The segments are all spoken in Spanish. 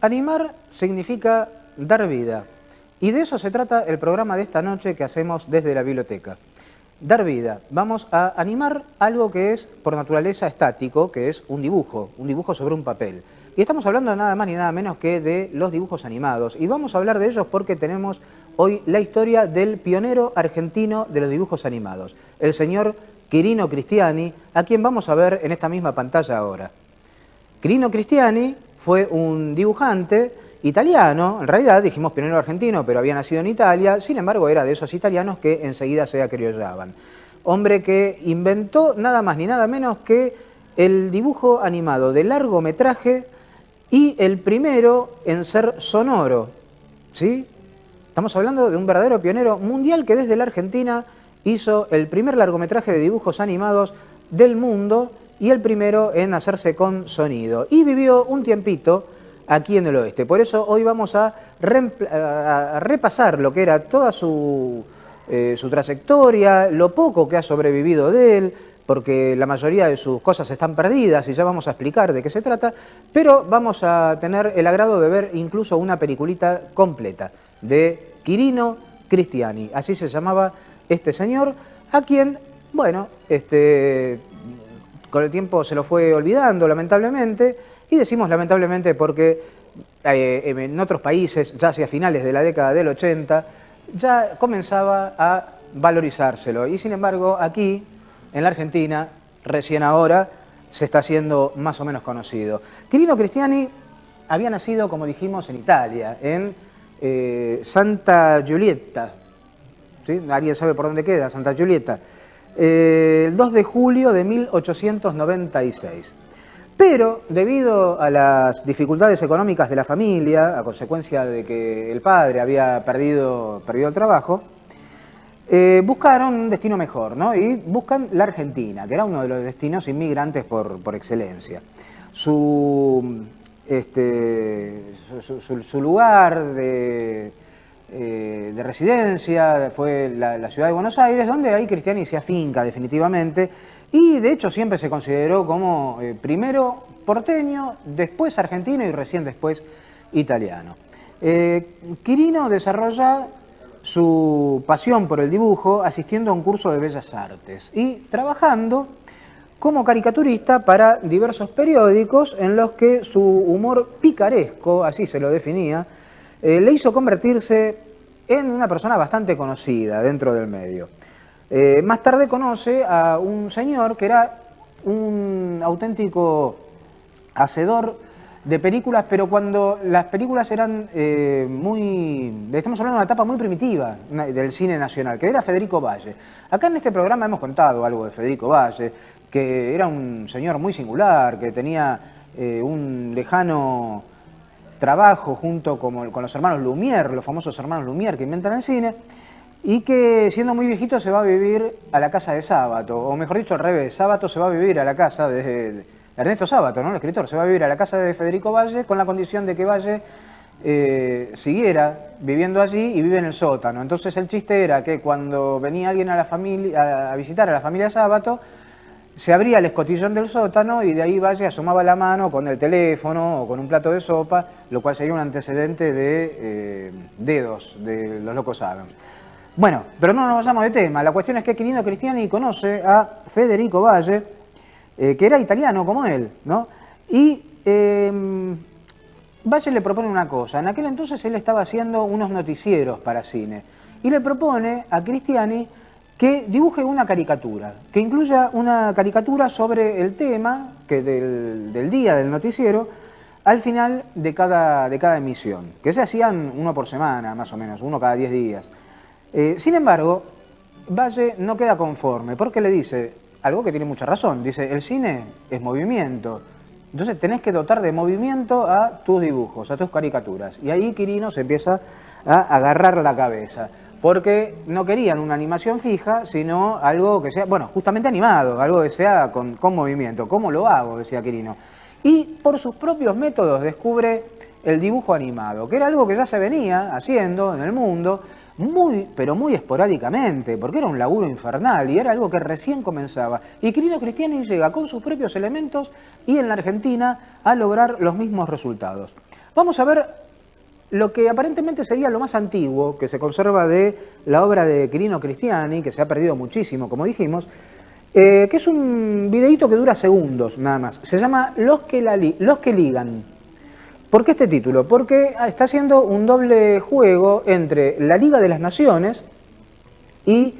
Animar significa dar vida. Y de eso se trata el programa de esta noche que hacemos desde la biblioteca. Dar vida. Vamos a animar algo que es por naturaleza estático, que es un dibujo sobre un papel. Y estamos hablando nada más ni nada menos que de los dibujos animados. Y vamos a hablar de ellos porque tenemos hoy la historia del pionero argentino de los dibujos animados, el señor Quirino Cristiani, a quien vamos a ver en esta misma pantalla ahora. Quirino Cristiani fue un dibujante italiano, en realidad dijimos pionero argentino, pero había nacido en Italia, sin embargo era de esos italianos que enseguida se acriollaban. Hombre que inventó nada más ni nada menos que el dibujo animado de largometraje y el primero en ser sonoro, ¿sí? Estamos hablando de un verdadero pionero mundial que desde la Argentina hizo el primer largometraje de dibujos animados del mundo y el primero en hacerse con sonido. Y vivió un tiempito aquí en el oeste. Por eso hoy vamos a repasar lo que era toda su trayectoria, lo poco que ha sobrevivido de él, porque la mayoría de sus cosas están perdidas y ya vamos a explicar de qué se trata, pero vamos a tener el agrado de ver incluso una peliculita completa de Quirino Cristiani. Así se llamaba este señor, a quien, bueno, con el tiempo se lo fue olvidando, lamentablemente, y decimos lamentablemente porque en otros países, ya hacia finales de la década del 80, ya comenzaba a valorizárselo. Y sin embargo, aquí, en la Argentina, recién ahora, se está haciendo más o menos conocido. Quirino Cristiani había nacido, como dijimos, en Italia, en Santa Giulietta. ¿Sí? ¿Alguien sabe por dónde queda Santa Giulietta? El 2 de julio de 1896. Pero debido a las dificultades económicas de la familia, a consecuencia de que el padre había perdido el trabajo, buscaron un destino mejor, ¿no? Y buscan la Argentina, que era uno de los destinos inmigrantes por excelencia. Su lugar de residencia fue la ciudad de Buenos Aires, donde ahí Cristiani se afinca definitivamente, y de hecho siempre se consideró como primero porteño, después argentino y recién después italiano. Quirino desarrolla su pasión por el dibujo asistiendo a un curso de Bellas Artes y trabajando como caricaturista para diversos periódicos en los que su humor picaresco, así se lo definía, le hizo convertirse en una persona bastante conocida dentro del medio. Más tarde conoce a un señor que era un auténtico hacedor de películas, pero cuando las películas eran estamos hablando de una etapa muy primitiva del cine nacional, que era Federico Valle. Acá en este programa hemos contado algo de Federico Valle, que era un señor muy singular, que tenía un lejano trabajo junto con los hermanos Lumière, los famosos hermanos Lumière que inventan el cine, y que siendo muy viejito se va a vivir a la casa de Sábato, o mejor dicho al revés, Sábato se va a vivir a la casa de Ernesto Sábato, ¿no? El escritor, se va a vivir a la casa de Federico Valle con la condición de que Valle siguiera viviendo allí y vive en el sótano. Entonces el chiste era que cuando venía alguien a la familia, a visitar a la familia Sábato, se abría el escotillón del sótano y de ahí Valle asomaba la mano con el teléfono o con un plato de sopa, lo cual sería un antecedente de Dedos, de Los Locos Adams. Bueno, pero no nos vayamos de tema. La cuestión es que Quirino Cristiani conoce a Federico Valle, que era italiano como él, ¿no? Y Valle le propone una cosa. En aquel entonces él estaba haciendo unos noticieros para cine y le propone a Cristiani que dibuje una caricatura, que incluya una caricatura sobre el tema del día del noticiero al final de cada emisión, que se hacían uno por semana, más o menos, uno cada 10 días. Sin embargo, Valle no queda conforme, porque le dice algo que tiene mucha razón. Dice, el cine es movimiento, entonces tenés que dotar de movimiento a tus dibujos, a tus caricaturas. Y ahí Quirino se empieza a agarrar la cabeza, porque no querían una animación fija, sino algo que sea, bueno, justamente animado, algo que sea con movimiento. ¿Cómo lo hago?, decía Quirino. Y por sus propios métodos descubre el dibujo animado, que era algo que ya se venía haciendo en el mundo, pero muy esporádicamente, porque era un laburo infernal y era algo que recién comenzaba. Y Quirino Cristiani llega con sus propios elementos y en la Argentina a lograr los mismos resultados. vamos a ver lo que aparentemente sería lo más antiguo que se conserva de la obra de Quirino Cristiani, que se ha perdido muchísimo, como dijimos, que es un videíto que dura segundos, nada más. Se llama Los que ligan. ¿Por qué este título? Porque está haciendo un doble juego entre la Liga de las Naciones y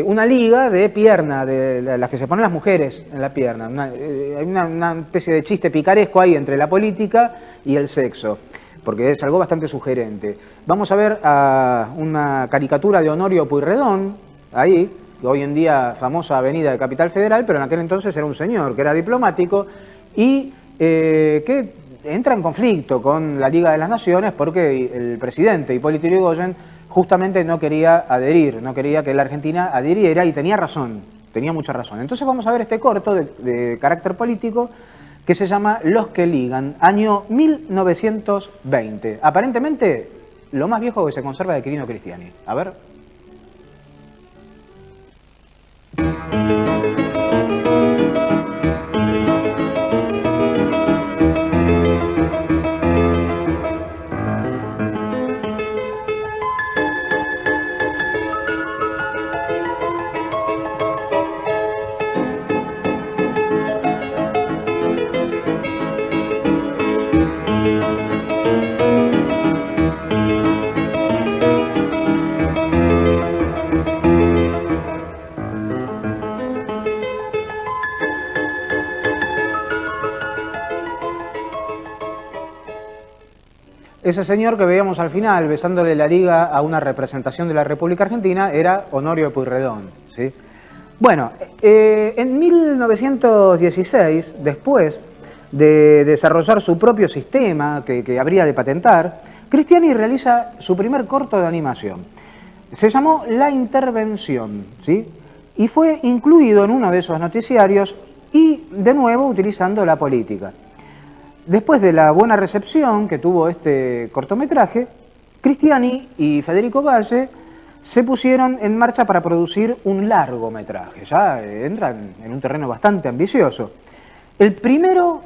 una liga de pierna, de las que se ponen las mujeres en la pierna. Hay una especie de chiste picaresco ahí entre la política y el sexo, porque es algo bastante sugerente. Vamos a ver a una caricatura de Honorio Pueyrredón, ahí, hoy en día famosa avenida de Capital Federal, pero en aquel entonces era un señor que era diplomático y que entra en conflicto con la Liga de las Naciones porque el presidente Hipólito Yrigoyen justamente no quería adherir, no quería que la Argentina adhiriera y tenía razón, tenía mucha razón. Entonces vamos a ver este corto de carácter político que se llama Los que ligan, año 1920. Aparentemente lo más viejo que se conserva de Quirino Cristiani. A ver. Ese señor que veíamos al final besándole la liga a una representación de la República Argentina era Honorio Pueyrredón, ¿sí? Bueno, en 1916, después de desarrollar su propio sistema que habría de patentar, Cristiani realiza su primer corto de animación. Se llamó La Intervención, ¿sí? Y fue incluido en uno de esos noticiarios y, de nuevo, utilizando la política. Después de la buena recepción que tuvo este cortometraje, Cristiani y Federico Valle se pusieron en marcha para producir un largometraje. Ya entran en un terreno bastante ambicioso. El primero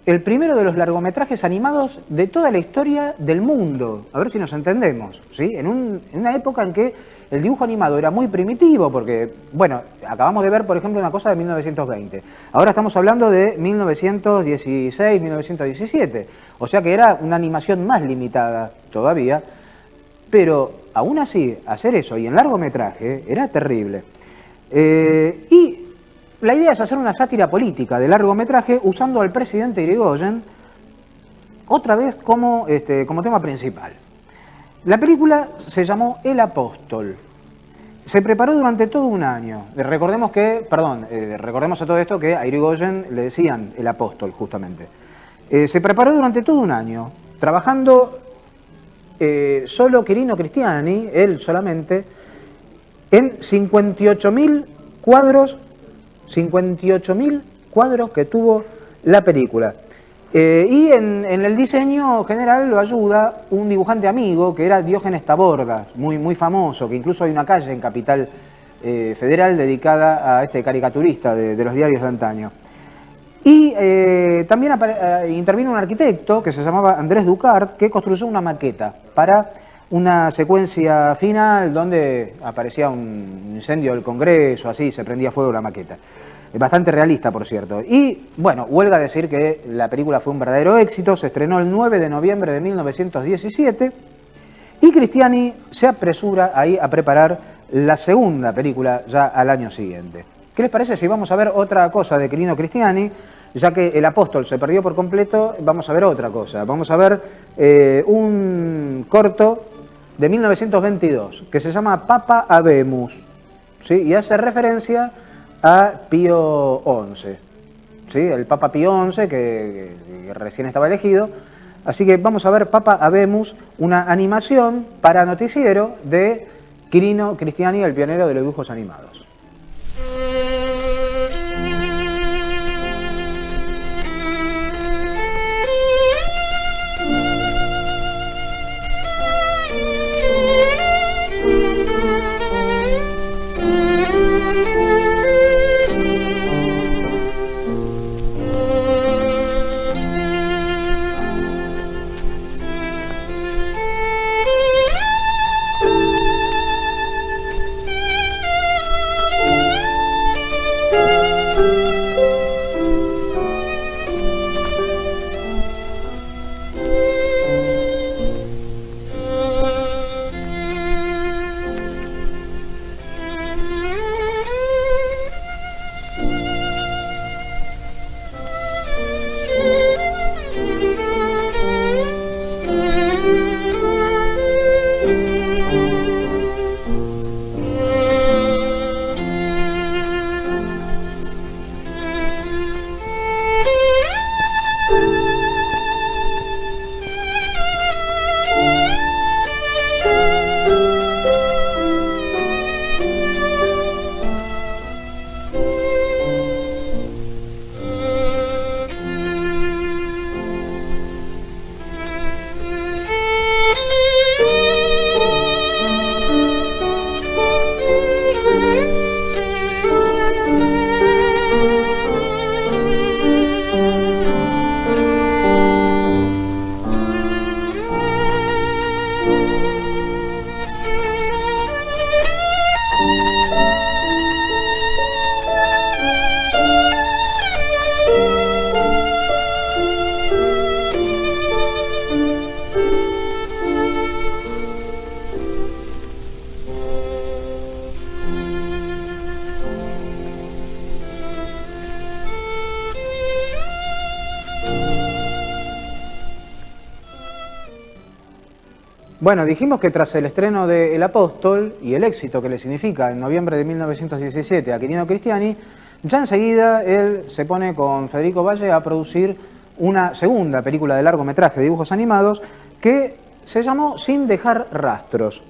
de los largometrajes animados de toda la historia del mundo. A ver si nos entendemos, ¿sí? En una época en que el dibujo animado era muy primitivo, porque, bueno, acabamos de ver, por ejemplo, una cosa de 1920. Ahora estamos hablando de 1916, 1917. O sea que era una animación más limitada todavía. Pero, aún así, hacer eso y en largometraje era terrible. Y la idea es hacer una sátira política de largometraje usando al presidente Irigoyen otra vez como tema principal. La película se llamó El Apóstol. Se preparó durante todo un año. Recordemos a todo esto que a Irigoyen le decían El Apóstol, justamente. Se preparó durante todo un año, trabajando solo Quirino Cristiani, él solamente, en 58.000 cuadros que tuvo la película. Y en el diseño general lo ayuda un dibujante amigo que era Diógenes Tabordas, muy famoso, que incluso hay una calle en Capital Federal dedicada a este caricaturista de los diarios de antaño. Y también intervino un arquitecto que se llamaba Andrés Ducart, que construyó una maqueta para una secuencia final donde aparecía un incendio del Congreso, así se prendía fuego la maqueta. Bastante realista, por cierto. Y, bueno, huelga decir que la película fue un verdadero éxito, se estrenó el 9 de noviembre de 1917 y Cristiani se apresura ahí a preparar la segunda película ya al año siguiente. ¿Qué les parece si vamos a ver otra cosa de Quirino Cristiani? Ya que El Apóstol se perdió por completo, vamos a ver otra cosa. Vamos a ver un corto de 1922 que se llama Papa Habemus, ¿sí? Y hace referencia a Pío XI, ¿sí? El Papa Pío XI que recién estaba elegido. Así que vamos a ver Papa Habemus, una animación para noticiero de Quirino Cristiani, el pionero de los dibujos animados. Bueno, dijimos que tras el estreno de El Apóstol y el éxito que le significa en noviembre de 1917 a Quirino Cristiani, ya enseguida él se pone con Federico Valle a producir una segunda película de largometraje de dibujos animados que se llamó Sin dejar rastros.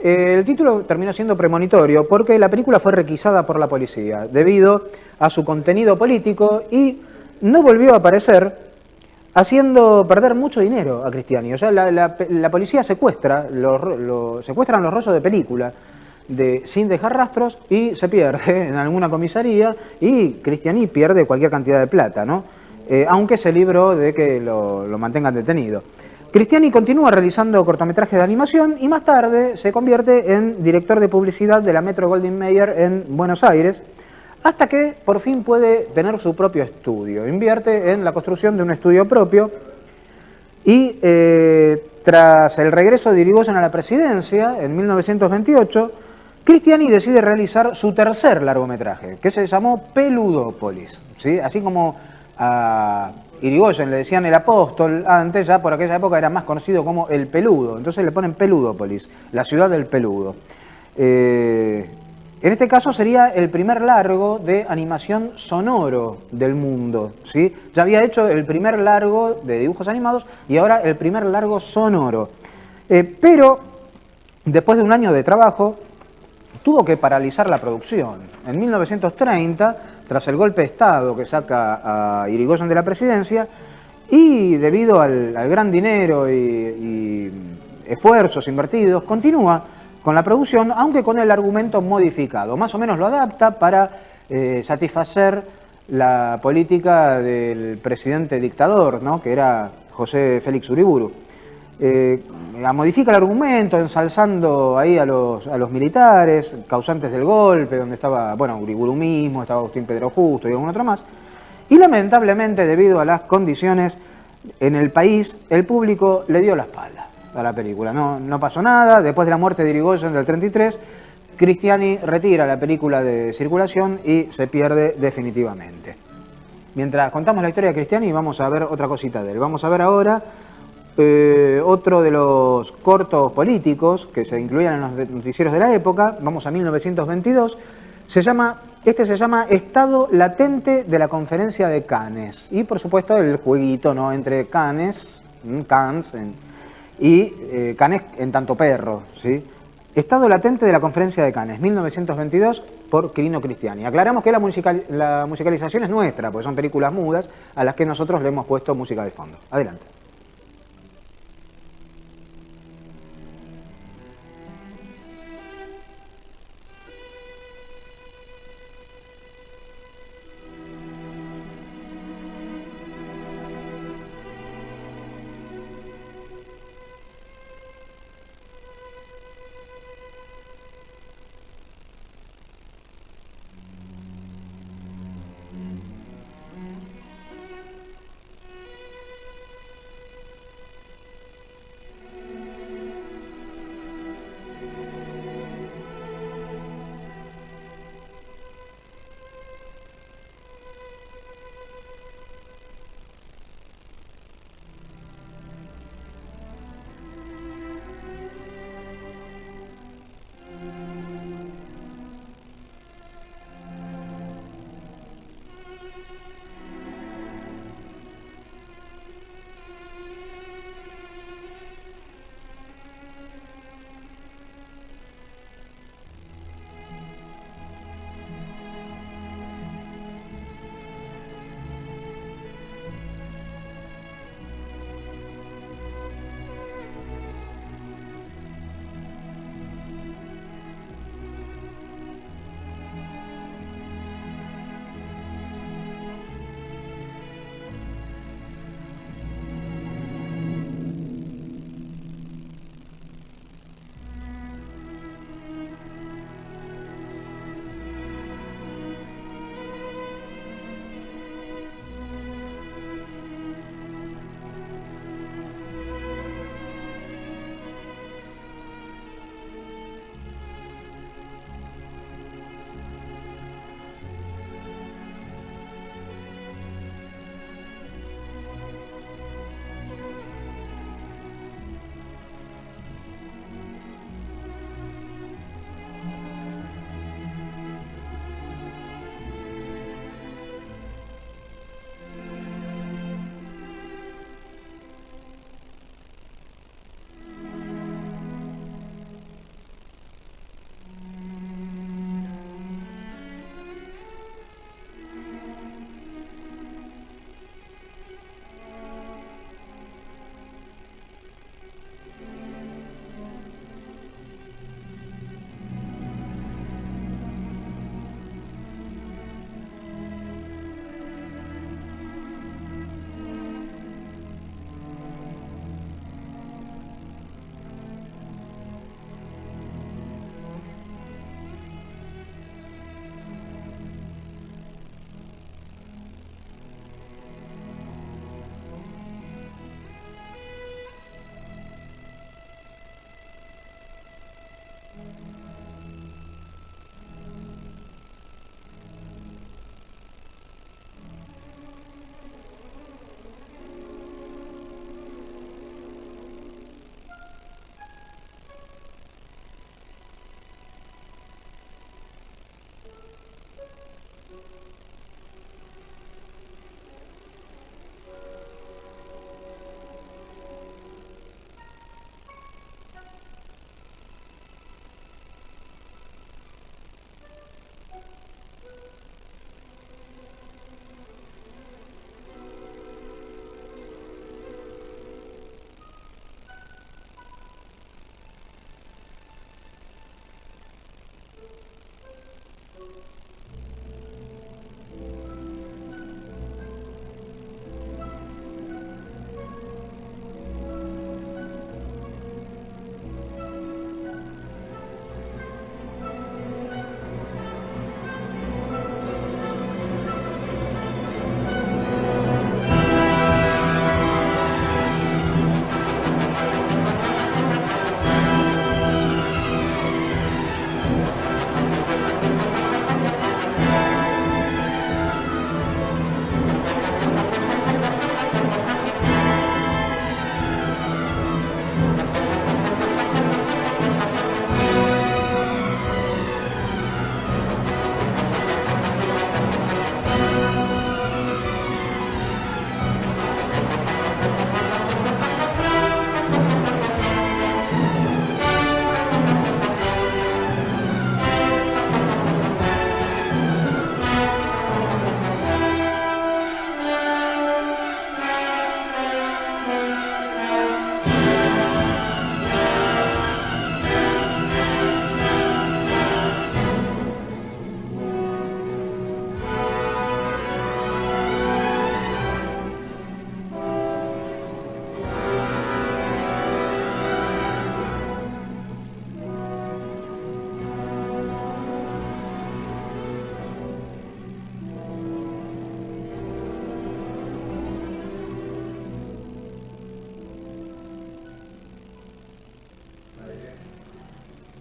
El título terminó siendo premonitorio porque la película fue requisada por la policía debido a su contenido político y no volvió a aparecer, haciendo perder mucho dinero a Cristiani. O sea, la policía secuestran los rollos de película de Sin dejar rastros y se pierde en alguna comisaría y Cristiani pierde cualquier cantidad de plata, ¿no? Aunque se libró de que lo mantengan detenido. Cristiani continúa realizando cortometrajes de animación y más tarde se convierte en director de publicidad de la Metro Goldwyn Mayer en Buenos Aires, hasta que por fin puede tener su propio estudio. Invierte en la construcción de un estudio propio y tras el regreso de Irigoyen a la presidencia en 1928, Cristiani decide realizar su tercer largometraje, que se llamó Peludópolis, ¿sí? Así como a Irigoyen le decían el apóstol antes, ya por aquella época era más conocido como el Peludo, entonces le ponen Peludópolis, la ciudad del peludo. En este caso sería el primer largo de animación sonoro del mundo, ¿sí? Ya había hecho el primer largo de dibujos animados y ahora el primer largo sonoro. Pero después de un año de trabajo, tuvo que paralizar la producción. En 1930, tras el golpe de Estado que saca a Irigoyen de la presidencia, y debido al gran dinero y esfuerzos invertidos, continúa con la producción, aunque con el argumento modificado. Más o menos lo adapta para satisfacer la política del presidente dictador, ¿no? Que era José Félix Uriburu. Modifica el argumento, ensalzando ahí a los militares, causantes del golpe, donde estaba, bueno, Uriburu mismo, estaba Agustín Pedro Justo y algún otro más. Y lamentablemente, debido a las condiciones en el país, el público le dio la espalda a la película. No pasó nada. Después de la muerte de Irigoyen del 33, Cristiani retira la película de circulación y se pierde definitivamente. Mientras contamos la historia de Cristiani, vamos a ver otra cosita de él. Vamos a ver ahora otro de los cortos políticos que se incluían en los noticieros de la época. Vamos a 1922. Este se llama Estado Latente de la Conferencia de Cannes. Y por supuesto el jueguito, ¿no?, entre Cannes y Cannes en tanto perro, ¿sí? Estado Latente de la Conferencia de Cannes, 1922, por Quirino Cristiani. Aclaramos que la musicalización es nuestra, porque son películas mudas a las que nosotros le hemos puesto música de fondo. Adelante.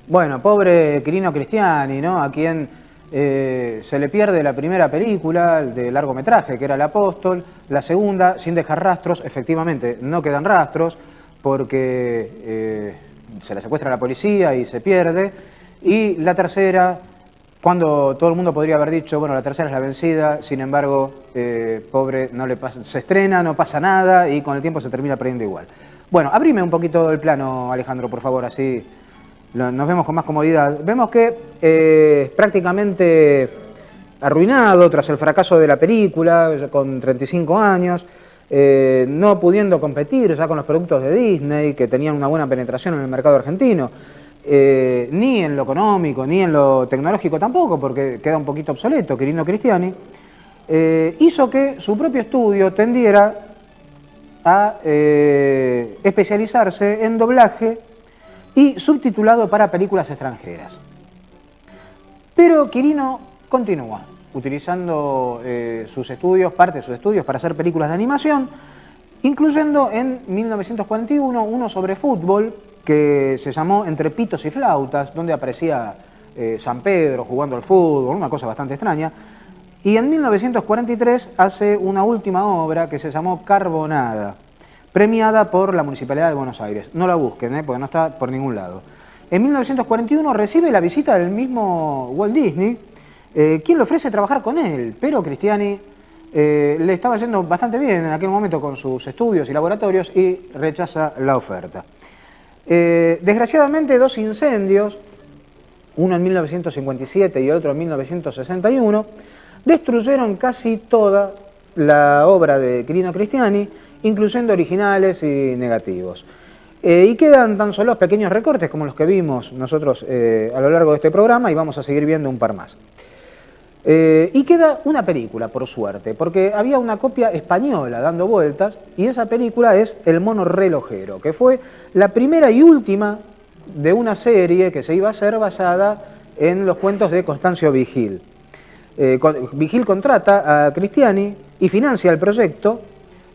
Bueno, pobre Quirino Cristiani, ¿no? A quien se le pierde la primera película de largometraje, que era El Apóstol, la segunda, Sin dejar rastros, efectivamente no quedan rastros, porque se la secuestra la policía y se pierde, y la tercera, cuando todo el mundo podría haber dicho, bueno, la tercera es la vencida, sin embargo, pobre, no le pasa, se estrena, no pasa nada, y con el tiempo se termina perdiendo igual. Bueno, abrime un poquito el plano, Alejandro, por favor, así nos vemos con más comodidad. Vemos que prácticamente arruinado tras el fracaso de la película, con 35 años, no pudiendo competir ya con los productos de Disney, que tenían una buena penetración en el mercado argentino, ni en lo económico, ni en lo tecnológico tampoco, porque queda un poquito obsoleto, Quirino Cristiani, hizo que su propio estudio tendiera a especializarse en doblaje y subtitulado para películas extranjeras. Pero Quirino continúa utilizando sus estudios, parte de sus estudios para hacer películas de animación, incluyendo en 1941 uno sobre fútbol que se llamó Entre pitos y flautas, donde aparecía San Pedro jugando al fútbol, una cosa bastante extraña. Y en 1943 hace una última obra que se llamó Carbonada, premiada por la Municipalidad de Buenos Aires. No la busquen, porque no está por ningún lado. En 1941 recibe la visita del mismo Walt Disney, quien le ofrece trabajar con él, pero Cristiani le estaba yendo bastante bien en aquel momento con sus estudios y laboratorios y rechaza la oferta. Desgraciadamente, dos incendios, uno en 1957 y otro en 1961, destruyeron casi toda la obra de Quirino Cristiani, incluyendo originales y negativos. Y quedan tan solo pequeños recortes como los que vimos nosotros a lo largo de este programa, y vamos a seguir viendo un par más. Y queda una película, por suerte, porque había una copia española dando vueltas, y esa película es El mono relojero, que fue la primera y última de una serie que se iba a hacer basada en los cuentos de Constancio Vigil. Vigil contrata a Cristiani y financia el proyecto,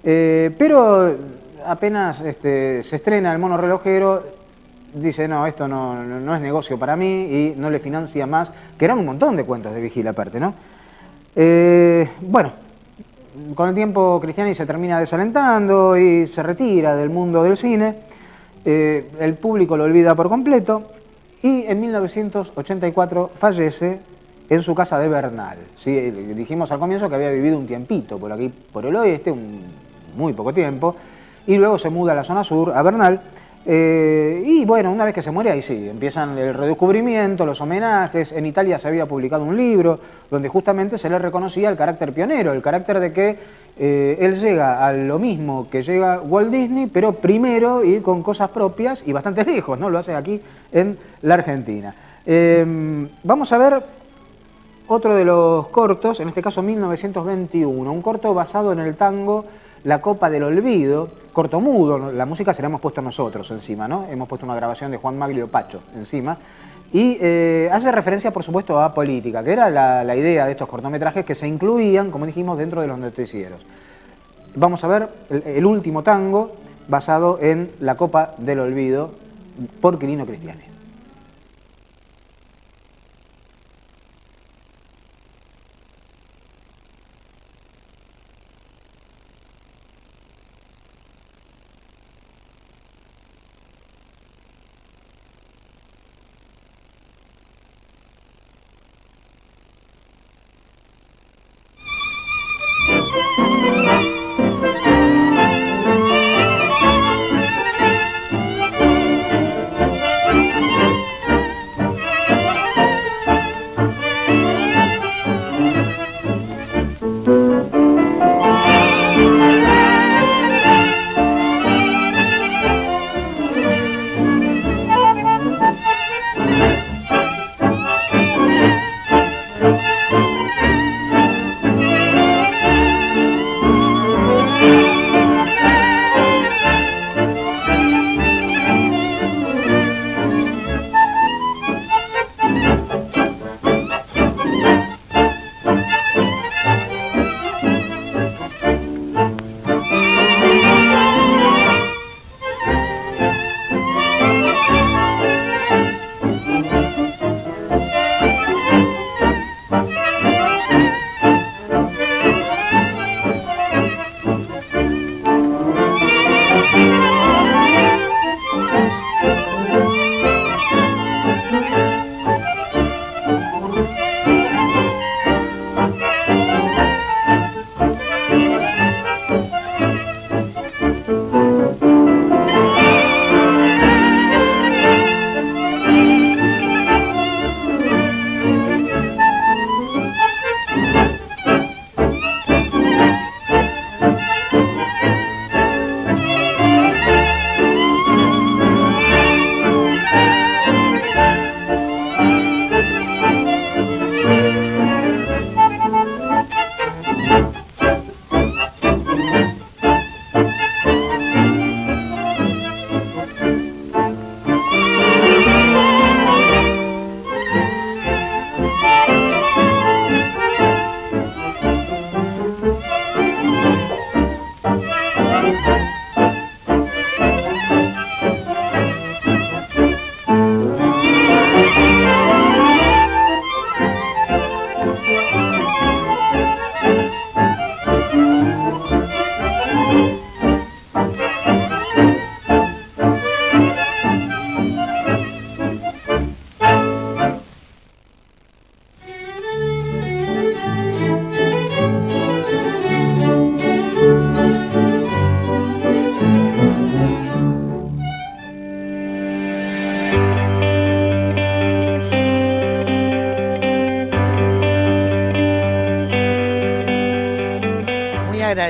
pero apenas se estrena El mono relojero, dice, no, esto no es negocio para mí, y no le financia más, que eran un montón de cuentos de Vigil aparte, ¿no? Bueno, con el tiempo Cristiani se termina desalentando y se retira del mundo del cine, el público lo olvida por completo, y en 1984 fallece en su casa de Bernal. ¿Sí? Dijimos al comienzo que había vivido un tiempito por aquí, por el oeste, muy poco tiempo, y luego se muda a la zona sur, a Bernal, y bueno, una vez que se muere, ahí sí, empiezan el redescubrimiento, los homenajes. En Italia se había publicado un libro donde justamente se le reconocía el carácter pionero, el carácter de que él llega a lo mismo que llega Walt Disney, pero primero y con cosas propias y bastante lejos, ¿no? Lo hace aquí en la Argentina. Vamos a ver otro de los cortos, en este caso 1921, un corto basado en el tango La Copa del Olvido, corto mudo, la música se la hemos puesto nosotros encima, ¿no? Hemos puesto una grabación de Juan Maglio Pacho encima, y hace referencia, por supuesto, a política, que era la idea de estos cortometrajes que se incluían, como dijimos, dentro de los noticieros. Vamos a ver el último tango basado en La Copa del Olvido por Quirino Cristiani.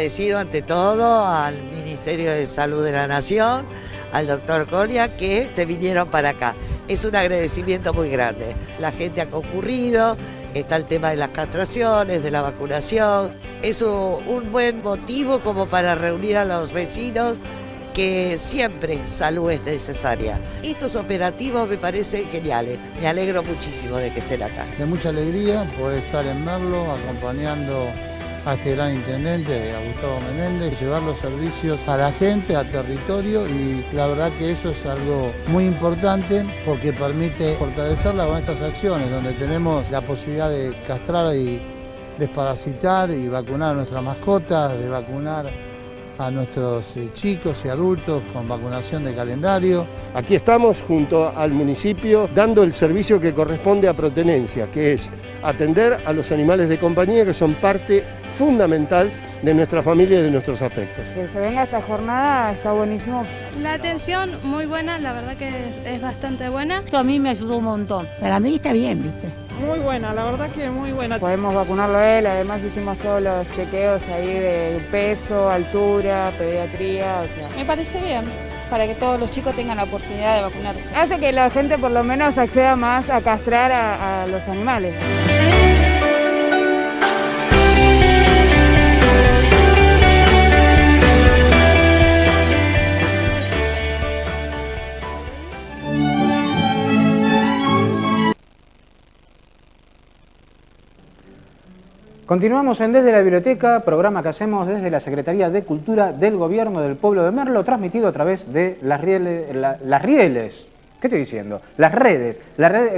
agradecido ante todo al Ministerio de Salud de la Nación, al doctor Coria, que se vinieron para acá. Es un agradecimiento muy grande. La gente ha concurrido, está el tema de las castraciones, de la vacunación. Es un buen motivo como para reunir a los vecinos, que siempre salud es necesaria. Estos operativos me parecen geniales. Me alegro muchísimo de que estén acá. De mucha alegría poder estar en Merlo acompañando a este gran intendente, a Gustavo Menéndez, llevar los servicios a la gente, al territorio, y la verdad que eso es algo muy importante porque permite fortalecerla con estas acciones donde tenemos la posibilidad de castrar y desparasitar y vacunar a nuestras mascotas, de vacunar a nuestros chicos y adultos con vacunación de calendario. Aquí estamos junto al municipio dando el servicio que corresponde a Protenencia, que es atender a los animales de compañía que son parte fundamental de nuestra familia y de nuestros afectos. Que se venga esta jornada está buenísimo. La atención muy buena, la verdad que es bastante buena. Esto a mí me ayudó un montón. Para mí está bien, ¿viste? Muy buena, la verdad que muy buena. Podemos vacunarlo a él, además hicimos todos los chequeos ahí de peso, altura, pediatría, o sea. Me parece bien, para que todos los chicos tengan la oportunidad de vacunarse. Hace que la gente por lo menos acceda más a castrar a los animales. Continuamos en Desde la Biblioteca, programa que hacemos desde la Secretaría de Cultura del Gobierno del Pueblo de Merlo, transmitido a través de las rieles. ¿Qué estoy diciendo? Las redes,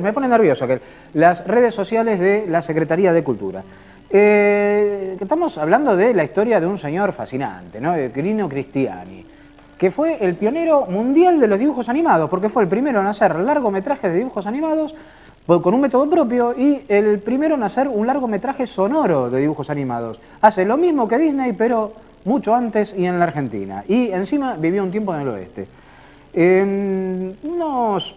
me pone nervioso, las redes sociales de la Secretaría de Cultura. Estamos hablando de la historia de un señor fascinante, ¿no? Quirino Cristiani, que fue el pionero mundial de los dibujos animados, porque fue el primero en hacer largometrajes de dibujos animados con un método propio y el primero en hacer un largometraje sonoro de dibujos animados. Hace lo mismo que Disney, pero mucho antes y en la Argentina. Y encima vivió un tiempo en el oeste. Unos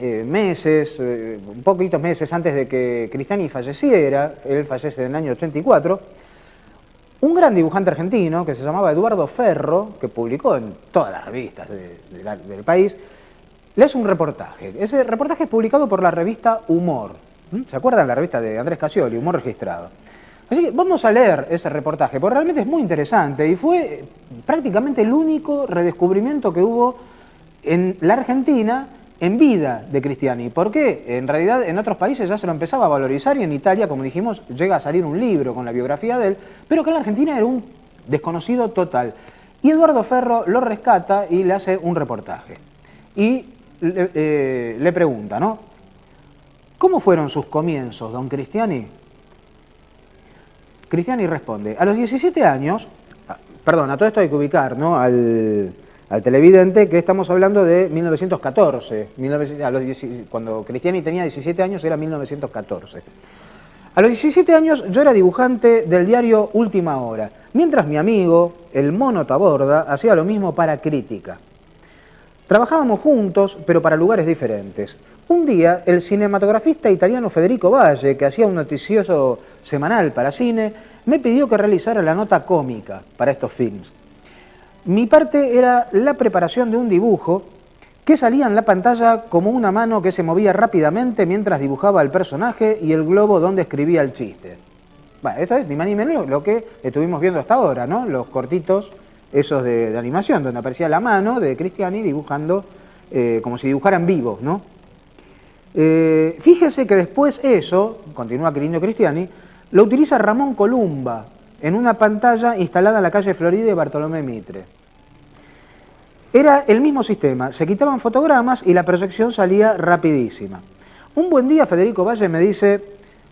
meses, un poquitos meses antes de que Cristiani falleciera, él fallece en el año 84, un gran dibujante argentino que se llamaba Eduardo Ferro, que publicó en todas las revistas del país, le hace un reportaje. Ese reportaje es publicado por la revista Humor. ¿Se acuerdan? La revista de Andrés Scaglioli, Humor Registrado. Así que vamos a leer ese reportaje, porque realmente es muy interesante y fue prácticamente el único redescubrimiento que hubo en la Argentina en vida de Cristiani. ¿Por qué? En realidad en otros países ya se lo empezaba a valorizar y en Italia, como dijimos, llega a salir un libro con la biografía de él, pero que en la Argentina era un desconocido total. Y Eduardo Ferro lo rescata y le hace un reportaje. Y le pregunta, ¿no? ¿Cómo fueron sus comienzos, don Cristiani? Cristiani responde, a los 17 años, perdón, a todo esto hay que ubicar, ¿no? Al televidente que estamos hablando de 1914, cuando Cristiani tenía 17 años era 1914. A los 17 años yo era dibujante del diario Última Hora, mientras mi amigo, el Mono Taborda, hacía lo mismo para Crítica. Trabajábamos juntos, pero para lugares diferentes. Un día, el cinematografista italiano Federico Valle, que hacía un noticioso semanal para cine, me pidió que realizara la nota cómica para estos films. Mi parte era la preparación de un dibujo que salía en la pantalla como una mano que se movía rápidamente mientras dibujaba el personaje y el globo donde escribía el chiste. Bueno, esto es ni más ni menos lo que estuvimos viendo hasta ahora, ¿no? Los cortitos esos de animación, donde aparecía la mano de Cristiani dibujando como si dibujara en vivo, ¿no? Fíjese que después eso, continúa Quirino Cristiani, lo utiliza Ramón Columba en una pantalla instalada en la calle Florida y Bartolomé Mitre. Era el mismo sistema, se quitaban fotogramas y la proyección salía rapidísima. Un buen día Federico Valle me dice,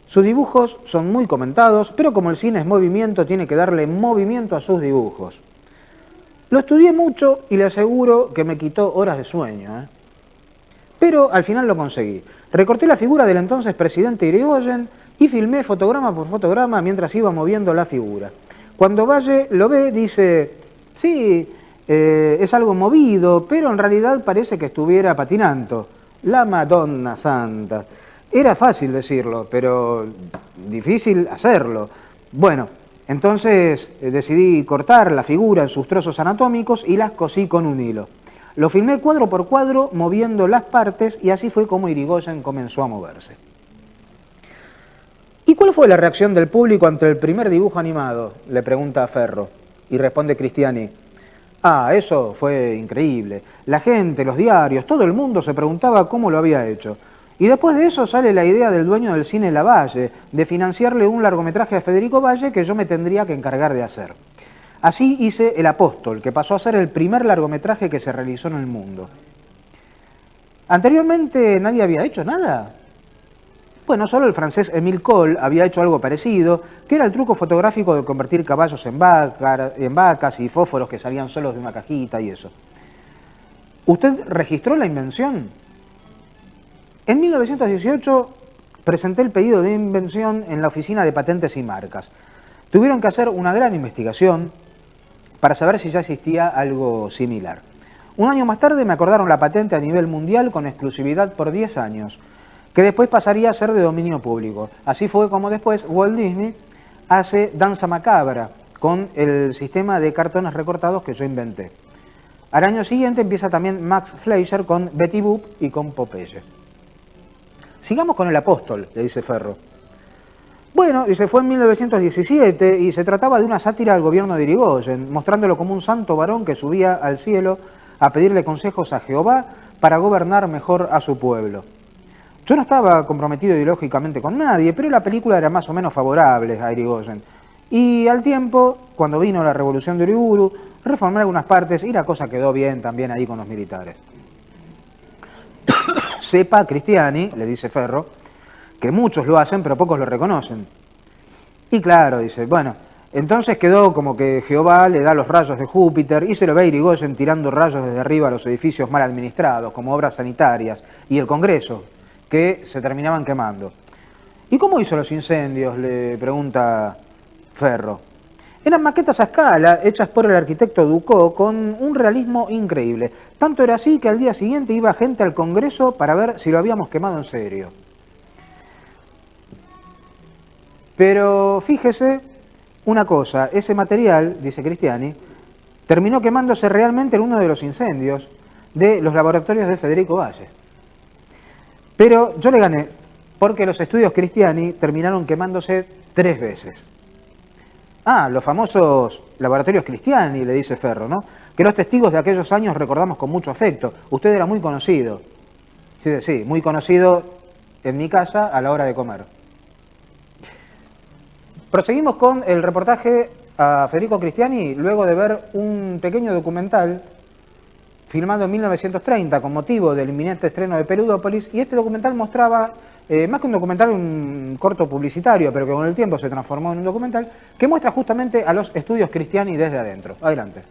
sus dibujos son muy comentados, pero como el cine es movimiento, tiene que darle movimiento a sus dibujos. Lo estudié mucho y le aseguro que me quitó horas de sueño, Pero al final lo conseguí. Recorté la figura del entonces presidente Irigoyen y filmé fotograma por fotograma mientras iba moviendo la figura. Cuando Valle lo ve, dice, sí, es algo movido, pero en realidad parece que estuviera patinando. La Madonna Santa. Era fácil decirlo, pero difícil hacerlo. Bueno, Entonces decidí cortar la figura en sus trozos anatómicos y las cosí con un hilo. Lo filmé cuadro por cuadro, moviendo las partes, y así fue como Irigoyen comenzó a moverse. ¿Y cuál fue la reacción del público ante el primer dibujo animado?, le pregunta a Ferro. Y responde Cristiani: ah, eso fue increíble. La gente, los diarios, todo el mundo se preguntaba cómo lo había hecho. Y después de eso sale la idea del dueño del cine Lavalle de financiarle un largometraje a Federico Valle que yo me tendría que encargar de hacer. Así hice El Apóstol, que pasó a ser el primer largometraje que se realizó en el mundo. ¿Anteriormente nadie había hecho nada? Bueno, solo el francés Émile Cohl había hecho algo parecido, que era el truco fotográfico de convertir caballos en vacas y fósforos que salían solos de una cajita y eso. ¿Usted registró la invención? En 1918 presenté el pedido de invención en la Oficina de Patentes y Marcas. Tuvieron que hacer una gran investigación para saber si ya existía algo similar. Un año más tarde me acordaron la patente a nivel mundial con exclusividad por 10 años, que después pasaría a ser de dominio público. Así fue como después Walt Disney hace Danza Macabra con el sistema de cartones recortados que yo inventé. Al año siguiente empieza también Max Fleischer con Betty Boop y con Popeye. Sigamos con El Apóstol, le dice Ferro. Bueno, dice, fue en 1917 y se trataba de una sátira al gobierno de Irigoyen, mostrándolo como un santo varón que subía al cielo a pedirle consejos a Jehová para gobernar mejor a su pueblo. Yo no estaba comprometido ideológicamente con nadie, pero la película era más o menos favorable a Irigoyen. Y al tiempo, cuando vino la revolución de Uriburu, reformé algunas partes y la cosa quedó bien también ahí con los militares. Sepa, Cristiani, le dice Ferro, que muchos lo hacen, pero pocos lo reconocen. Y claro, dice, bueno, entonces quedó como que Jehová le da los rayos de Júpiter y se lo ve a Irigoyen tirando rayos desde arriba a los edificios mal administrados, como obras sanitarias, y el Congreso, que se terminaban quemando. ¿Y cómo hizo los incendios?, le pregunta Ferro. Eran maquetas a escala, hechas por el arquitecto Ducot, con un realismo increíble. Tanto era así que al día siguiente iba gente al Congreso para ver si lo habíamos quemado en serio. Pero fíjese una cosa, ese material, dice Cristiani, terminó quemándose realmente en uno de los incendios de los laboratorios de Federico Valle. Pero yo le gané, porque los estudios Cristiani terminaron quemándose 3 veces. Ah, los famosos laboratorios Cristiani, le dice Ferro, ¿no? Que los testigos de aquellos años recordamos con mucho afecto. Usted era muy conocido. Sí, muy conocido en mi casa a la hora de comer. Proseguimos con el reportaje a Federico Cristiani luego de ver un pequeño documental filmado en 1930 con motivo del inminente estreno de Peludópolis, y este documental mostraba, más que un documental, un corto publicitario, pero que con el tiempo se transformó en un documental, que muestra justamente a los estudios Cristiani desde adentro. Adelante.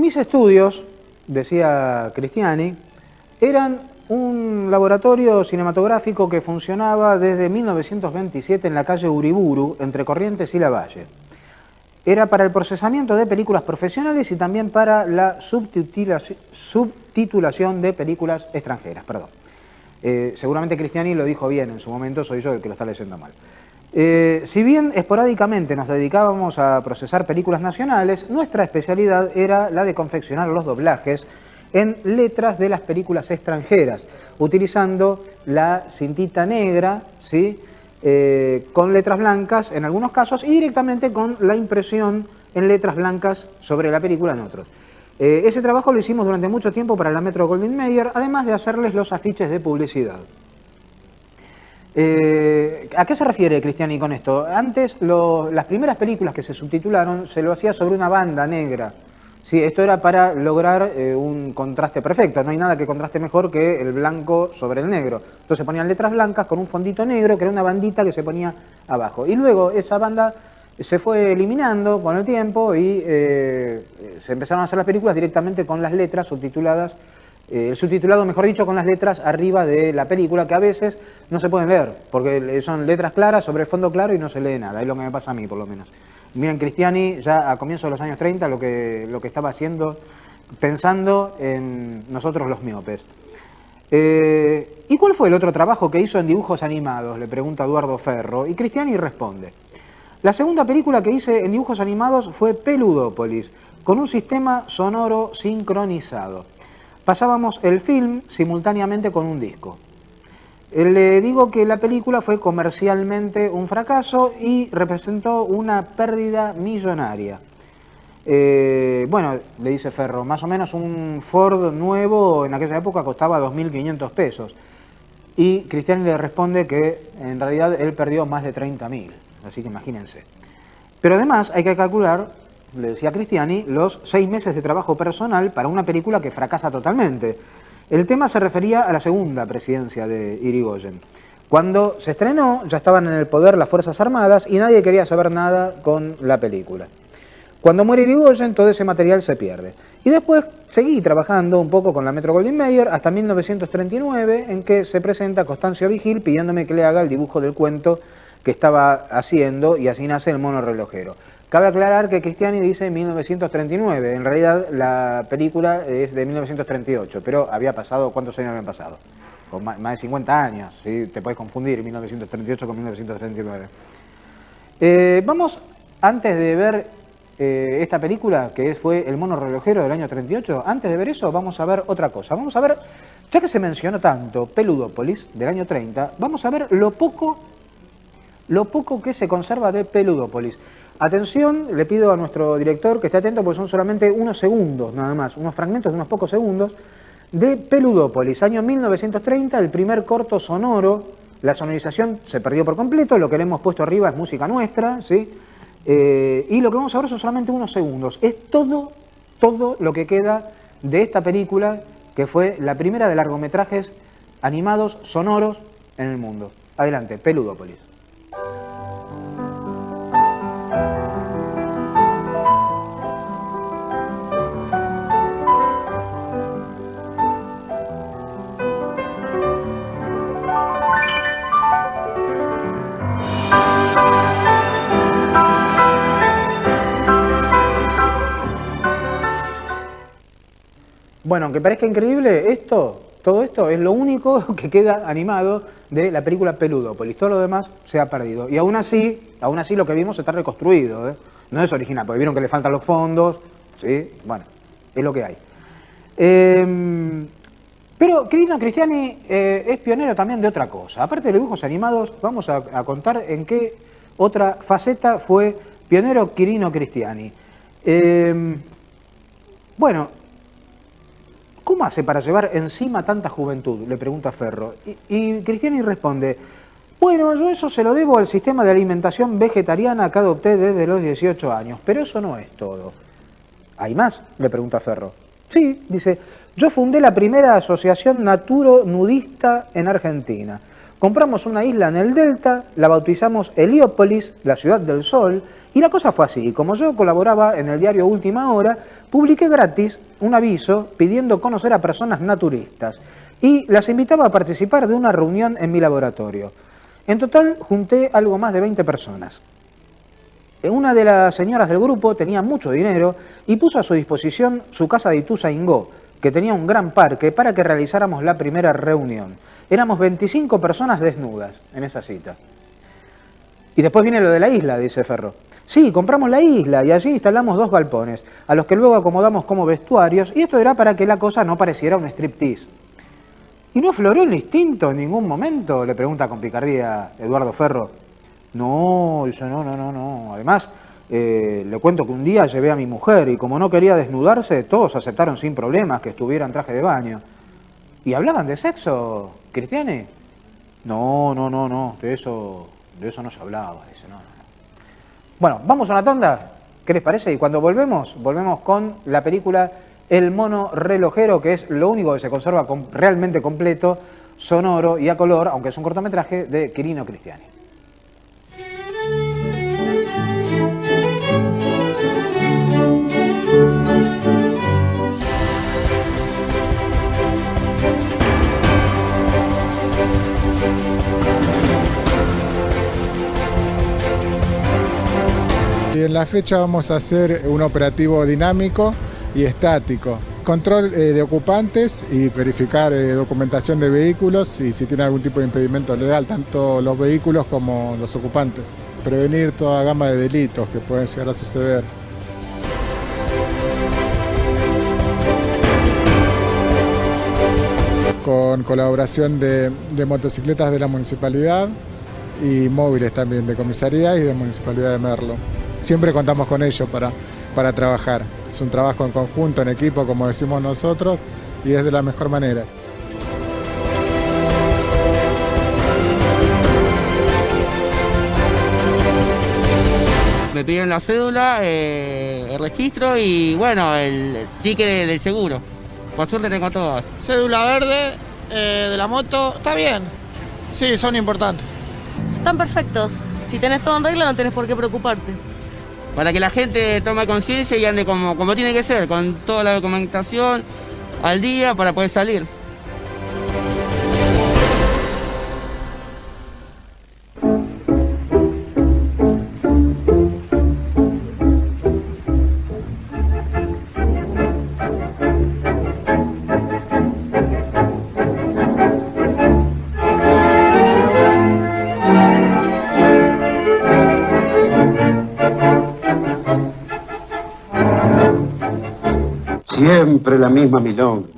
Mis estudios, decía Cristiani, eran un laboratorio cinematográfico que funcionaba desde 1927 en la calle Uriburu, entre Corrientes y Lavalle. Era para el procesamiento de películas profesionales y también para la subtitulación de películas extranjeras. Seguramente Cristiani lo dijo bien en su momento, soy yo el que lo está leyendo mal. Si bien esporádicamente nos dedicábamos a procesar películas nacionales, nuestra especialidad era la de confeccionar los doblajes en letras de las películas extranjeras, utilizando la cintita negra, ¿sí? Con letras blancas en algunos casos y directamente con la impresión en letras blancas sobre la película en otros. Ese trabajo lo hicimos durante mucho tiempo para la Metro-Goldwyn-Mayer, además de hacerles los afiches de publicidad. ¿A qué se refiere Cristiani con esto? Antes, las primeras películas que se subtitularon se lo hacía sobre una banda negra. Sí, esto era para lograr un contraste perfecto. No hay nada que contraste mejor que el blanco sobre el negro. Entonces se ponían letras blancas con un fondito negro, que era una bandita que se ponía abajo. Y luego esa banda se fue eliminando con el tiempo y se empezaron a hacer las películas directamente con las letras subtituladas. El subtitulado, mejor dicho, con las letras arriba de la película, que a veces no se pueden leer, porque son letras claras sobre fondo claro y no se lee nada. Es lo que me pasa a mí, por lo menos. Miren, Cristiani ya a comienzos de los años 30 lo que estaba haciendo, pensando en nosotros los miopes. ¿Y cuál fue el otro trabajo que hizo en dibujos animados?, le pregunta Eduardo Ferro, y Cristiani responde: la segunda película que hice en dibujos animados fue Peludópolis, con un sistema sonoro sincronizado. Pasábamos el film simultáneamente con un disco. Le digo que la película fue comercialmente un fracaso y representó una pérdida millonaria. Bueno, le dice Ferro, más o menos un Ford nuevo en aquella época costaba 2.500 pesos. Y Cristiani le responde que en realidad él perdió más de 30.000, así que imagínense. Pero además hay que calcular, le decía Cristiani, los 6 meses de trabajo personal para una película que fracasa totalmente. El tema se refería a la segunda presidencia de Irigoyen. Cuando se estrenó ya estaban en el poder las Fuerzas Armadas y nadie quería saber nada con la película. Cuando muere Irigoyen todo ese material se pierde. Y después seguí trabajando un poco con la Metro-Goldwyn-Mayer hasta 1939 en que se presenta Constancio Vigil pidiéndome que le haga el dibujo del cuento que estaba haciendo y así nace El mono relojero. Cabe aclarar que Cristiani dice 1939, en realidad la película es de 1938, pero había pasado, ¿cuántos años habían pasado? Con más de 50 años, ¿sí? Te puedes confundir 1938 con 1939. Vamos, antes de ver esta película, que fue El mono relojero del año 38, antes de ver eso vamos a ver otra cosa. Vamos a ver, ya que se mencionó tanto Peludópolis del año 30, vamos a ver lo poco que se conserva de Peludópolis. Atención, le pido a nuestro director que esté atento porque son solamente unos segundos nada más, unos fragmentos de unos pocos segundos de Peludópolis, año 1930, el primer corto sonoro. La sonorización se perdió por completo, lo que le hemos puesto arriba es música nuestra, ¿sí? Y lo que vamos a ver son solamente unos segundos. Es todo lo que queda de esta película, que fue la primera de largometrajes animados sonoros en el mundo. Adelante, Peludópolis. Bueno, aunque parezca increíble, todo esto es lo único que queda animado de la película Peludópolis. Todo lo demás se ha perdido. Y aún así lo que vimos está reconstruido, ¿eh? No es original, porque vieron que le faltan los fondos, ¿sí? Bueno, es lo que hay. Pero Quirino Cristiani es pionero también de otra cosa. Aparte de los dibujos animados, vamos a contar en qué otra faceta fue pionero Quirino Cristiani. Bueno, ¿cómo hace para llevar encima tanta juventud?, le pregunta Ferro. Y Cristiani responde: bueno, yo eso se lo debo al sistema de alimentación vegetariana que adopté desde los 18 años, pero eso no es todo. ¿Hay más?, le pregunta Ferro. Sí, dice, yo fundé la primera asociación naturo-nudista en Argentina. compramos una isla en el Delta, la bautizamos Heliópolis, la ciudad del sol, y la cosa fue así. Como yo colaboraba en el diario Última Hora, publiqué gratis un aviso pidiendo conocer a personas naturistas y las invitaba a participar de una reunión en mi laboratorio. En total junté algo más de 20 personas. Una de las señoras del grupo tenía mucho dinero y puso a su disposición su casa de Ituzaingó, que tenía un gran parque, para que realizáramos la primera reunión. Éramos 25 personas desnudas en esa cita. Y después viene lo de la isla, dice Ferro. Sí, compramos la isla y allí instalamos 2 galpones, a los que luego acomodamos como vestuarios, y esto era para que la cosa no pareciera un striptease. ¿Y no afloró el instinto en ningún momento?, le pregunta con picardía Eduardo Ferro. No, dice, no. Además, le cuento que un día llevé a mi mujer y como no quería desnudarse, todos aceptaron sin problemas que estuviera en traje de baño. ¿Y hablaban de sexo, Cristiani? No, de eso no se hablaba, dice, no. Bueno, vamos a una tanda, ¿qué les parece? Y cuando volvemos con la película El mono relojero, que es lo único que se conserva realmente completo, sonoro y a color, aunque es un cortometraje de Quirino Cristiani. Y en la fecha vamos a hacer un operativo dinámico y estático. Control de ocupantes y verificar documentación de vehículos y si tiene algún tipo de impedimento legal, tanto los vehículos como los ocupantes. Prevenir toda gama de delitos que pueden llegar a suceder. Con colaboración de motocicletas de la municipalidad y móviles también de comisaría y de Municipalidad de Merlo. Siempre contamos con ellos para trabajar. Es un trabajo en conjunto, en equipo, como decimos nosotros, y es de la mejor manera. Me pidieron la cédula, el registro y bueno, el ticket del seguro. Por suerte tengo todas. Cédula verde de la moto, está bien. Sí, son importantes. Están perfectos. Si tenés todo en regla no tenés por qué preocuparte. Para que la gente tome conciencia y ande como tiene que ser, con toda la documentación al día para poder salir. Siempre la misma milonga.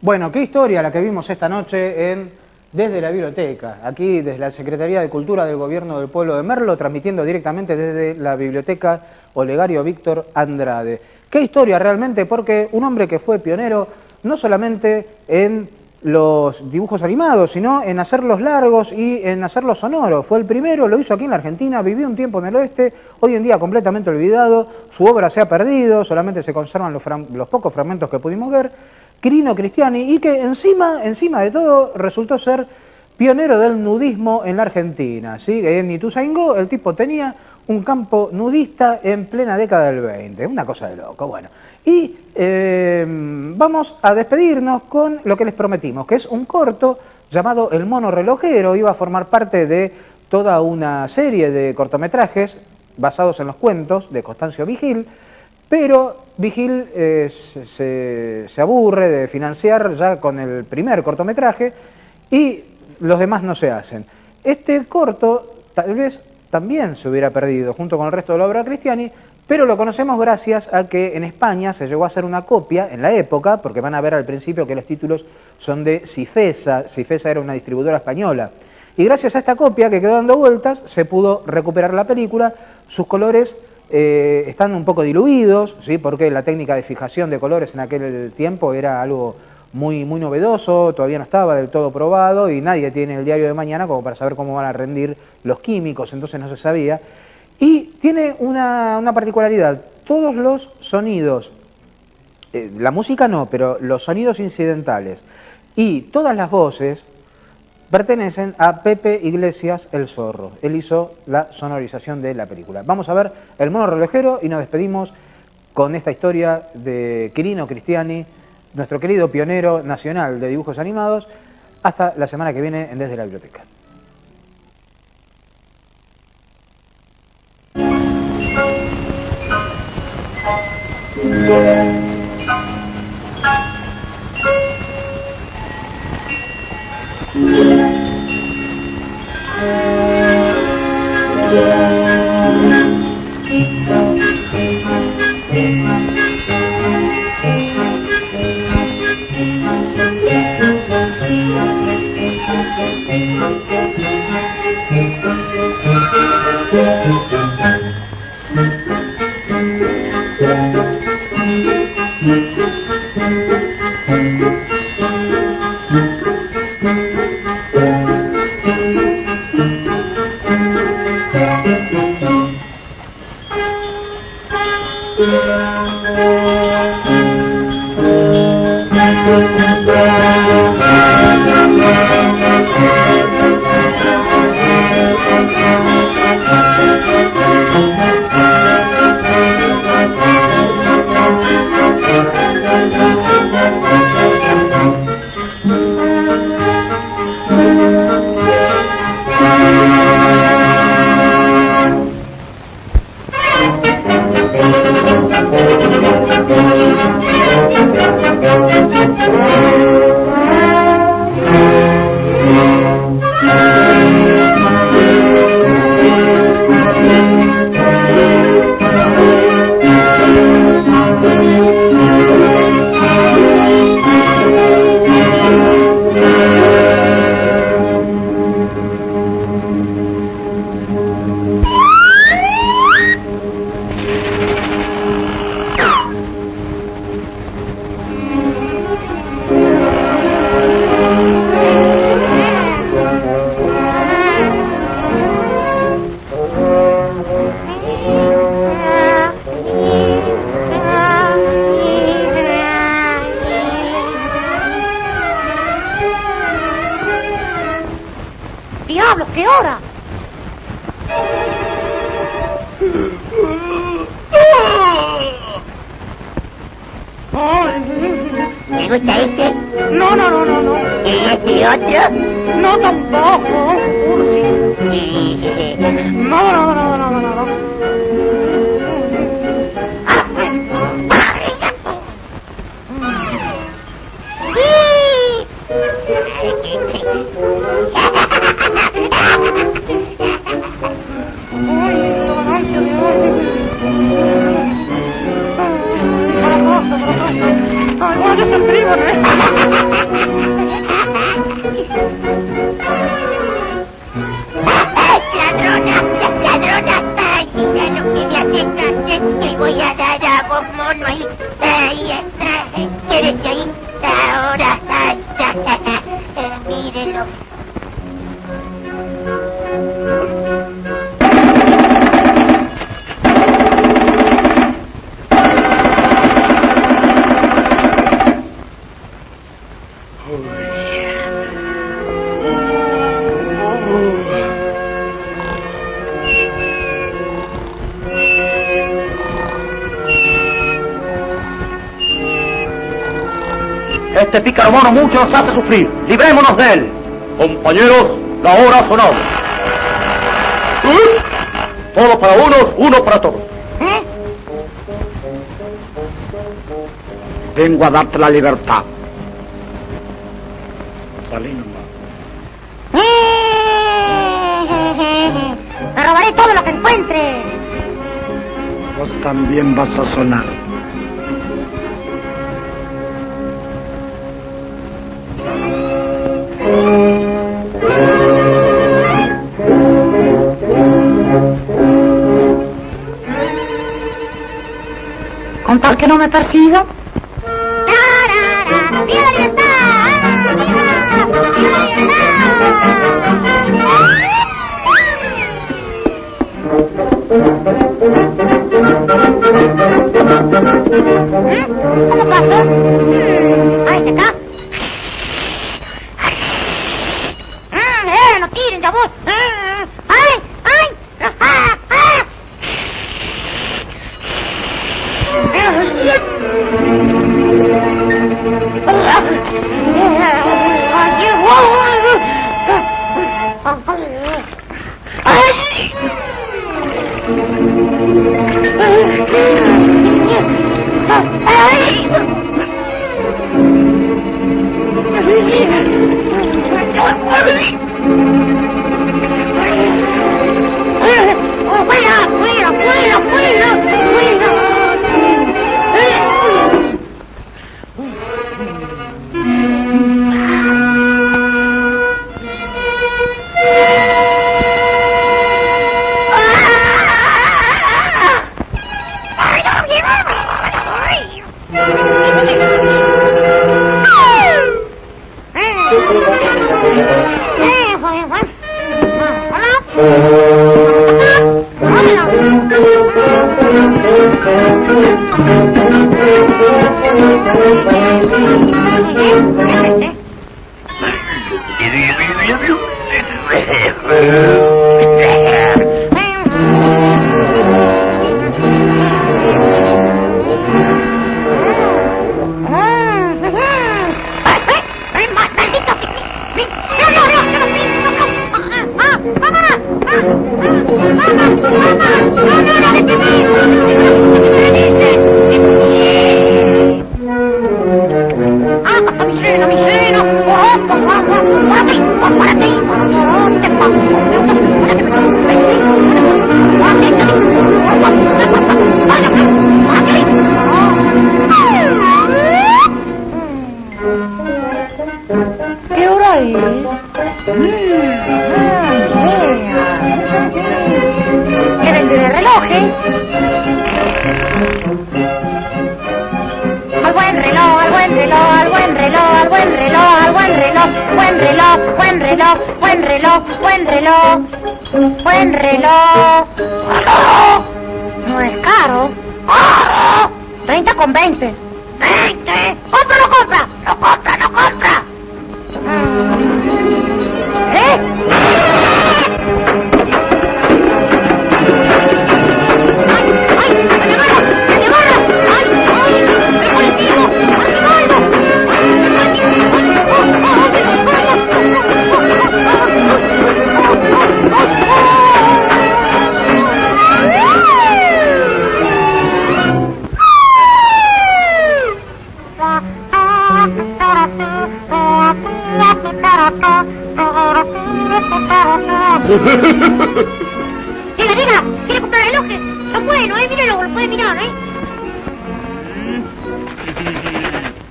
Bueno, qué historia la que vimos esta noche desde la biblioteca, aquí desde la Secretaría de Cultura del Gobierno del Pueblo de Merlo, transmitiendo directamente desde la Biblioteca Olegario Víctor Andrade. Qué historia realmente, porque un hombre que fue pionero no solamente en los dibujos animados, sino en hacerlos largos y en hacerlos sonoros. Fue el primero, lo hizo aquí en la Argentina, vivió un tiempo en el oeste, hoy en día completamente olvidado, su obra se ha perdido, solamente se conservan los pocos fragmentos que pudimos ver. Quirino Cristiani, y que encima de todo resultó ser pionero del nudismo en la Argentina, ¿sí? En Ituzaingó el tipo tenía un campo nudista en plena década del 20, una cosa de loco, bueno. Y vamos a despedirnos con lo que les prometimos, que es un corto llamado El mono relojero. Iba a formar parte de toda una serie de cortometrajes basados en los cuentos de Constancio Vigil, pero Vigil se aburre de financiar ya con el primer cortometraje y los demás no se hacen. Este corto tal vez también se hubiera perdido junto con el resto de la obra de Cristiani, pero lo conocemos gracias a que en España se llegó a hacer una copia en la época, porque van a ver al principio que los títulos son de Cifesa. Cifesa era una distribuidora española. Y gracias a esta copia que quedó dando vueltas, se pudo recuperar la película. Sus colores están un poco diluidos, ¿sí? Porque la técnica de fijación de colores en aquel tiempo era algo muy novedoso, todavía no estaba del todo probado y nadie tiene el diario de mañana como para saber cómo van a rendir los químicos, entonces no se sabía. Y tiene una particularidad, todos los sonidos, la música no, pero los sonidos incidentales y todas las voces pertenecen a Pepe Iglesias el Zorro. Él hizo la sonorización de la película. Vamos a ver El Mono Relojero y nos despedimos con esta historia de Quirino Cristiani, nuestro querido pionero nacional de dibujos animados. Hasta la semana que viene en Desde la Biblioteca. ¡Diablo, qué hora! ¿Me gusta este? No. ¿Y este otro? No, tampoco. No. Te voy a dar a vos, mono, ahí está, ¿quieres que ahí ahora? Mírenlo. Este pícaro mono mucho nos hace sufrir. Librémonos de él. Compañeros, la hora ha sonado. Todos para unos, uno para todos. Vengo a darte la libertad. Salí nomás. Te robaré todo lo que encuentre. Vos también vas a sonar. Con tal que no me persiga. ¡Viva la libertad! ¡Viva la ¿Cómo pasó? Ahí está. No tiren, ya vos. ¡Ay! ¡Ay! ¿Qué hora es? ¿Qué vende de relojes? Al buen reloj, al buen reloj, al buen reloj, al buen reloj, al buen reloj, buen reloj, buen reloj, buen reloj, buen reloj, buen reloj. No es caro. 30 con 20. 20. ¡Compra, no compra! ¡No compra, no compra! Diga, ¿quiere comprar relojes? Son buenos, míralo, lo puede mirar,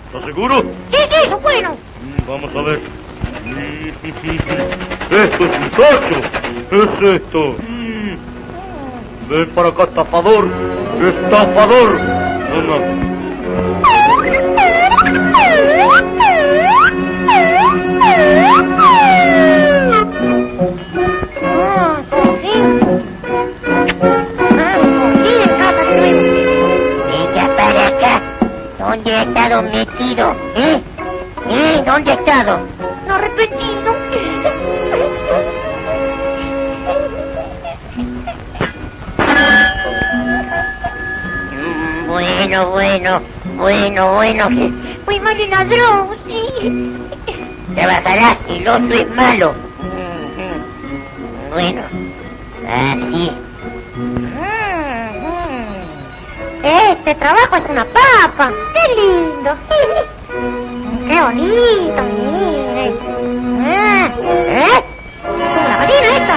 ¿Estás seguro? Sí, son buenos. Vamos a ver. Esto es un sacho. ¿Qué es esto? Ven para acá, estafador. Estafador. Toma. ¿Dónde ha estado metido? ¿Dónde ha estado? No, arrepentido. Bueno. Muy mal el ladrón, sí. Trabajarás, el otro es malo. Bueno, así. Este trabajo es una papa. ¡Qué lindo! ¡Qué bonito! ¡Mire! ¡Una gallina esta!